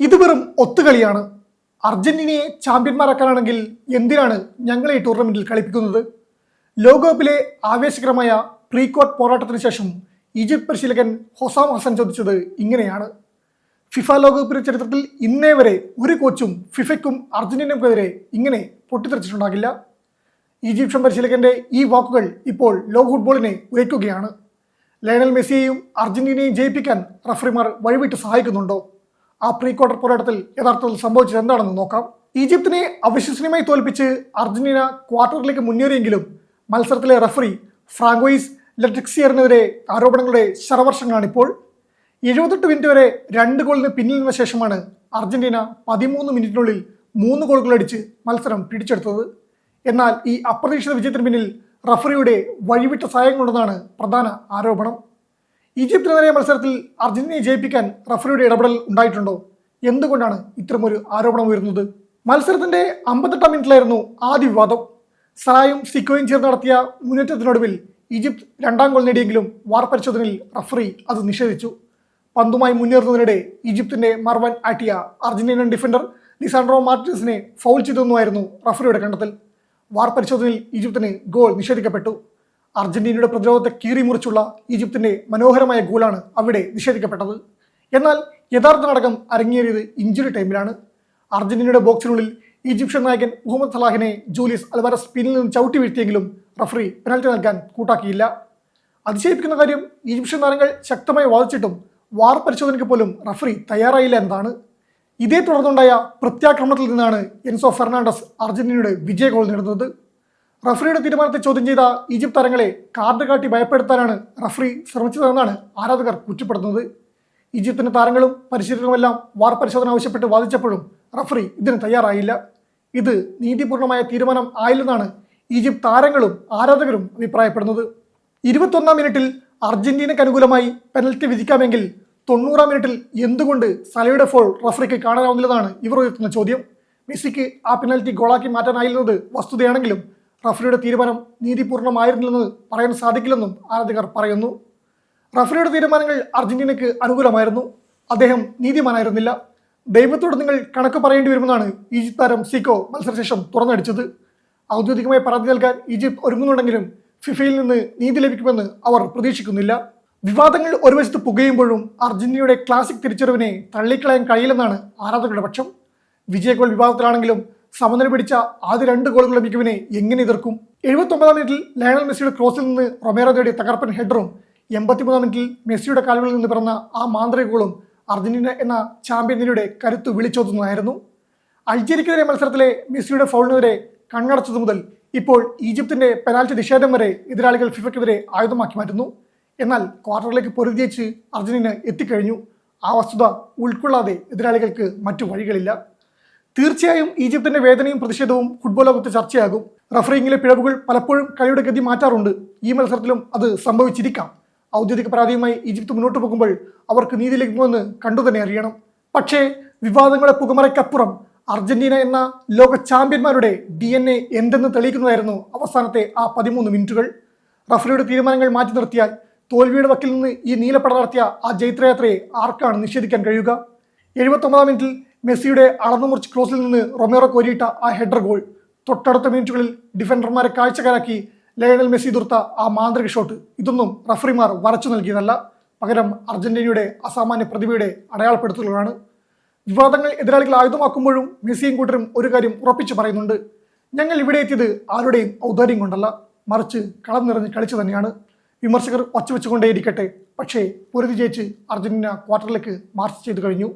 ഇത് വെറും ഒത്തുകളിയാണ്. അർജന്റീനയെ ചാമ്പ്യന്മാരാക്കാനാണെങ്കിൽ എന്തിനാണ് ഞങ്ങളെ ഈ ടൂർണമെന്റിൽ കളിപ്പിക്കുന്നത്? ലോകകപ്പിലെ ആവേശകരമായ പ്രീ ക്വാർട്ടർ പോരാട്ടത്തിന് ശേഷം ഈജിപ്ത് പരിശീലകൻ ഹൊസാം ഹസൻ ചോദിച്ചത് ഇങ്ങനെയാണ്: ഫിഫ ലോകകപ്പിന്റെ ചരിത്രത്തിൽ ഇന്നേ വരെ ഒരു കോച്ചും ഫിഫയ്ക്കും അർജന്റീനയ്ക്കെതിരെ ഇങ്ങനെ പൊട്ടിത്തെറിച്ചിട്ടുണ്ടാകില്ല. ഈജിപ്ഷ്യൻ പരിശീലകന്റെ ഈ വാക്കുകൾ ഇപ്പോൾ ലോക ഫുട്ബോളിനെ ഉയർത്തുകയാണ്. ലയണൽ മെസ്സിയെയും അർജന്റീനയെയും ജയിപ്പിക്കാൻ റഫറിമാർ വഴിവിട്ട് സഹായിക്കുന്നുണ്ടോ? ആ പ്രീ ക്വാർട്ടർ പോരാട്ടത്തിൽ യഥാർത്ഥത്തിൽ സംഭവിച്ചത് എന്താണെന്ന് നോക്കാം. ഈജിപ്തിനെ അവിശ്വസനീയമായി തോൽപ്പിച്ച് അർജന്റീന ക്വാർട്ടറിലേക്ക് മുന്നേറിയെങ്കിലും മത്സരത്തിലെ റഫറി ഫ്രാങ്കോയിസ് ലെറ്റിക്സിയറിനെതിരെ ആരോപണങ്ങളുടെ ശരവർഷങ്ങളാണിപ്പോൾ. 78 മിനിറ്റ് വരെ 2 ഗോളിന് പിന്നിൽ നിന്ന ശേഷമാണ് അർജന്റീന 13 മിനിറ്റിനുള്ളിൽ 3 ഗോളുകൾ അടിച്ച് മത്സരം പിടിച്ചെടുത്തത്. എന്നാൽ ഈ അപ്രതീക്ഷിത വിജയത്തിന് പിന്നിൽ റഫറിയുടെ വഴിവിട്ട സഹായങ്ങളുണ്ടെന്നാണ് പ്രധാന ആരോപണം. ഈജിപ്തിനെതിരെ മത്സരത്തിൽ അർജന്റീനയെ ജയിപ്പിക്കാൻ റഫറിയുടെ ഇടപെടൽ ഉണ്ടായിട്ടുണ്ടോ? എന്തുകൊണ്ടാണ് ഇത്തരമൊരു ആരോപണം ഉയരുന്നത്? മത്സരത്തിന്റെ 58 മിനിറ്റിലായിരുന്നു ആദ്യ വിവാദം. സലായും സിക്കോയും ചേർന്ന് നടത്തിയ മുന്നേറ്റത്തിനൊടുവിൽ ഈജിപ്ത് 2ാം ഗോൾ നേടിയെങ്കിലും വാർ പരിശോധനയിൽ റഫറി അത് നിഷേധിച്ചു. പന്തുമായി മുന്നേറുന്നതിനിടെ ഈജിപ്തിന്റെ മർവൻ ആറ്റിയ അർജന്റീനൻ ഡിഫൻഡർ ലിസാൻഡ്രോ മാർട്ടിനസിനെ ഫൗൾ ചെയ്തെന്നുമായിരുന്നു റഫറിയുടെ കണ്ടെത്തൽ. വാർ പരിശോധനയിൽ ഈജിപ്തിന് ഗോൾ നിഷേധിക്കപ്പെട്ടു. അർജന്റീനയുടെ പ്രതിരോധത്തെ കീറി മുറിച്ചുള്ള ഈജിപ്തിന്റെ മനോഹരമായ ഗോളാണ് അവിടെ നിഷേധിക്കപ്പെട്ടത്. എന്നാൽ യഥാർത്ഥ നാടകം അരങ്ങേറിയത് ഇഞ്ചുറി ടൈമിലാണ്. അർജന്റീനയുടെ ബോക്സിനുള്ളിൽ ഈജിപ്ഷ്യൻ നായകൻ മുഹമ്മദ് സലാഹിനെ ജൂലിയസ് അൽവാരസ് പിന്നിൽ നിന്ന് ചവിട്ടി വീഴ്ത്തിയെങ്കിലും റഫറി പെനൽറ്റി നൽകാൻ കൂട്ടാക്കിയില്ല. അതിശയിപ്പിക്കുന്ന കാര്യം, ഈജിപ്ഷ്യൻ താരങ്ങൾ ശക്തമായി വാദിച്ചിട്ടും വാർ പരിശോധനയ്ക്ക് പോലും റഫറി തയ്യാറായില്ല എന്നതാണ്. ഇതേ തുടർന്നുണ്ടായ പ്രത്യാക്രമണത്തിൽ നിന്നാണ് എൻസോ ഫെർണാണ്ടസ് അർജന്റീനയുടെ വിജയ ഗോൾ നേടുന്നത്. റഫറിയുടെ തീരുമാനത്തെ ചോദ്യം ചെയ്ത ഈജിപ്ത് താരങ്ങളെ കാർഡ് കാട്ടി ഭയപ്പെടുത്താനാണ് റഫറി ശ്രമിച്ചതെന്നാണ് ആരാധകർ കുറ്റപ്പെടുന്നത്. ഈജിപ്തിന്റെ താരങ്ങളും പരിശീലകരുമെല്ലാം വാർ പരിശോധന ആവശ്യപ്പെട്ട് വാദിച്ചപ്പോഴും റഫറി ഇതിന് തയ്യാറായില്ല. ഇത് നീതിപൂർണമായ തീരുമാനം ആയില്ലെന്നാണ് ഈജിപ്ത് താരങ്ങളും ആരാധകരും അഭിപ്രായപ്പെടുന്നത്. 21ാം മിനിറ്റിൽ അർജന്റീനയ്ക്ക് അനുകൂലമായി പെനൽറ്റി വിധിക്കാമെങ്കിൽ 90ാം മിനിറ്റിൽ എന്തുകൊണ്ട് സലയുടെ ഫോൾ റഫറിക്ക് കാണാനാവുന്നില്ലെന്നാണ് ഇവർ ഉയർത്തുന്ന ചോദ്യം. മെസ്സിക്ക് ആ പെനൽറ്റി ഗോളാക്കി മാറ്റാനായില്ലെന്നത് വസ്തുതയാണെങ്കിലും റഫറിയുടെ തീരുമാനം നീതിപൂർണമായിരുന്നില്ലെന്ന് പറയാൻ സാധിക്കില്ലെന്നും ആരാധകർ പറയുന്നു. റഫറിയുടെ തീരുമാനങ്ങൾ അർജന്റീനയ്ക്ക് അനുകൂലമായിരുന്നു. അദ്ദേഹം നീതിമാനായിരുന്നില്ല. ദൈവത്തോട് നിങ്ങൾ കണക്ക് പറയേണ്ടി വരുമെന്നാണ് ഈജിപ്ത് താരം സിക്കോ മത്സരശേഷം തുറന്നടിച്ചത്. ഔദ്യോഗികമായി പരാതി നൽകാൻ ഈജിപ്ത് ഒരുങ്ങുന്നുണ്ടെങ്കിലും ഫിഫയിൽ നിന്ന് നീതി ലഭിക്കുമെന്ന് അവർ പ്രതീക്ഷിക്കുന്നില്ല. വിവാദങ്ങൾ ഒരു വശത്ത് പുകയുമ്പോഴും അർജന്റീനയുടെ ക്ലാസിക് തിരിച്ചറിവിനെ തള്ളിക്കളയാൻ കഴിയില്ലെന്നാണ് ആരാധകരുടെ പക്ഷം. വിജയ ഗോൾ വിവാദത്തിലാണെങ്കിലും സമനില പിടിച്ച ആദ്യ 2 ഗോളുകളുടെ മികവിനെ എങ്ങനെ എതിർക്കും? 79ാം മിനിറ്റിൽ ലയണൽ മെസ്സിയുടെ ക്രോസിൽ നിന്ന് റൊമേറോ നേടിയ തകർപ്പൻ ഹെഡറും 83ാം മിനിറ്റിൽ മെസ്സിയുടെ കാലുകളിൽ നിന്ന് പിറന്ന ആ മാന്ത്രിക ഗോളും അർജന്റീന എന്ന ചാമ്പ്യന്മാരുടെ കരുത്ത് വിളിച്ചോതുന്നതായിരുന്നു. അൾജീരിയക്കെതിരെ മത്സരത്തിലെ മെസ്സിയുടെ ഫൗളിനെതിരെ കണ്ണടച്ചതു മുതൽ ഇപ്പോൾ ഈജിപ്തിന്റെ പെനാൽറ്റി നിഷേധം വരെ എതിരാളികൾ ഫിഫയ്ക്കെതിരെ ആയുധമാക്കി മാറ്റുന്നു. എന്നാൽ ക്വാർട്ടറിലേക്ക് പൊരുതിയേച്ച് അർജന്റീന എത്തിക്കഴിഞ്ഞു. ആ വസ്തുത ഉൾക്കൊള്ളാതെ എതിരാളികൾക്ക് മറ്റു വഴികളില്ല. തീർച്ചയായും ഈജിപ്തിന്റെ വേദനയും പ്രതിഷേധവും ഫുട്ബോൾ ലോകത്ത് ചർച്ചയാകും. റഫറിങ്ങിലെ പിഴവുകൾ പലപ്പോഴും കളിയുടെ ഗതി മാറ്റാറുണ്ട്. ഈ മത്സരത്തിലും അത് സംഭവിച്ചിരിക്കാം. ഔദ്യോഗിക പരാതിയുമായി ഈജിപ്ത് മുന്നോട്ട് പോകുമ്പോൾ അവർക്ക് നീതി ലഭിക്കുമെന്ന് കണ്ടു തന്നെ അറിയണം. പക്ഷേ വിവാദങ്ങളെ പുകമറയ്ക്കപ്പുറം അർജന്റീന എന്ന ലോക ചാമ്പ്യന്മാരുടെ DNA എന്തെന്ന് തെളിയിക്കുന്നതായിരുന്നു അവസാനത്തെ ആ 13 മിനിറ്റുകൾ. റഫറിയുടെ തീരുമാനങ്ങൾ മാറ്റി നിർത്തിയാൽ തോൽവിയുടെ വക്കിൽ നിന്ന് ഈ നീലപ്പട നടത്തിയ ആ ജൈത്രയാത്രയെ ആർക്കാണ് നിഷേധിക്കാൻ കഴിയുക? 79ാം മിനിറ്റിൽ മെസ്സിയുടെ അളന്നുമുറിച്ച് ക്രോസിൽ നിന്ന് റൊമേറോ കോരിയിട്ട ആ ഹെഡർ ഗോൾ, തൊട്ടടുത്ത മിനിറ്റുകളിൽ ഡിഫൻഡർമാരെ കാഴ്ചക്കാരാക്കി ലയണൽ മെസ്സി തീർത്ത ആ മാന്ത്രിക ഷോട്ട്, ഇതൊന്നും റഫറിമാർ വരച്ചു നൽകിയതല്ല. പകരം അർജന്റീനയുടെ അസാമാന്യ പ്രതിഭയുടെ അടയാളപ്പെടുത്തലുകളാണ്. വിവാദങ്ങൾ എതിരാളികൾ ആയുധമാക്കുമ്പോഴും മെസ്സിയും കൂട്ടരും ഒരു കാര്യം ഉറപ്പിച്ചു പറയുന്നുണ്ട്: ഞങ്ങൾ ഇവിടെ എത്തിയത് ആരുടെയും ഔദാര്യം കൊണ്ടല്ല, മറിച്ച് കളം നിറഞ്ഞ് കളിച്ചു തന്നെയാണ്. വിമർശകർ ഒച്ചവെച്ചുകൊണ്ടേയിരിക്കട്ടെ, പക്ഷേ പൊരുതി ജയിച്ച് അർജന്റീന ക്വാർട്ടറിലേക്ക് മാർച്ച് ചെയ്തു കഴിഞ്ഞു.